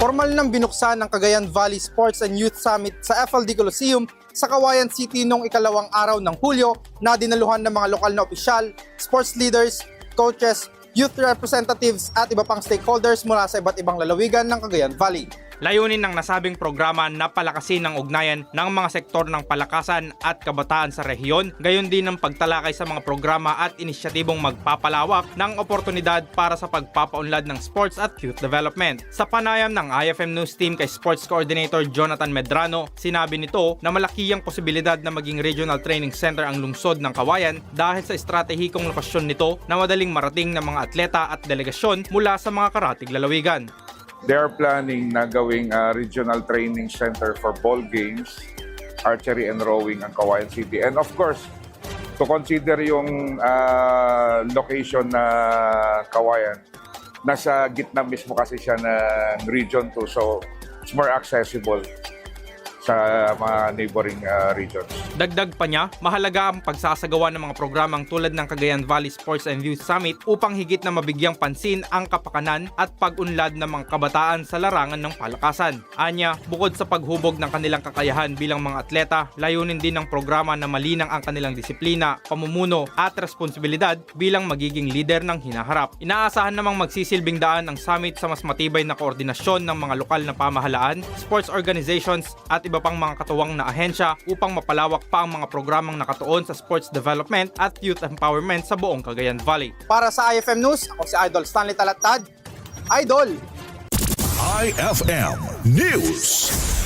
Formal nang binuksan ng Cagayan Valley Sports and Youth Summit sa FLD Coliseum sa Cauayan City noong ikalawang araw ng Hulyo na dinaluhan ng mga lokal na opisyal, sports leaders, coaches, youth representatives at iba pang stakeholders mula sa iba't ibang lalawigan ng Cagayan Valley. Layunin ng nasabing programa na palakasin ang ugnayan ng mga sektor ng palakasan at kabataan sa rehiyon, gayon din ang pagtalakay sa mga programa at inisyatibong magpapalawak ng oportunidad para sa pagpapaunlad ng sports at youth development. Sa panayam ng IFM News Team kay Sports Coordinator Jonathan Medrano, sinabi nito na malaki ang posibilidad na maging regional training center ang lungsod ng Cauayan dahil sa estratehikong lokasyon nito na madaling marating ng mga atleta at delegasyon mula sa mga karatig lalawigan. They are planning na gawing regional training center for ball games, archery and rowing ang Cauayan City. And of course, to consider yung location na Cauayan, nasa gitna mismo kasi siya ng Region 2, so it's more accessible sa mga neighboring regions. Dagdag pa niya, mahalaga ang pagsasagawa ng mga programang tulad ng Cagayan Valley Sports and Youth Summit upang higit na mabigyang pansin ang kapakanan at pag-unlad ng mga kabataan sa larangan ng palakasan. Anya, bukod sa paghubog ng kanilang kakayahan bilang mga atleta, layunin din ng programa na malinang ang kanilang disiplina, pamumuno at responsibilidad bilang magiging leader ng hinaharap. Inaasahan namang magsisilbing daan ang summit sa mas matibay na koordinasyon ng mga lokal na pamahalaan, sports organizations at iba pang mga katuwang na ahensya upang mapalawak pa ang mga programang nakatuon sa sports development at youth empowerment sa buong Cagayan Valley. Para sa IFM News, ako si Idol Stanley Talatad. Idol! IFM News.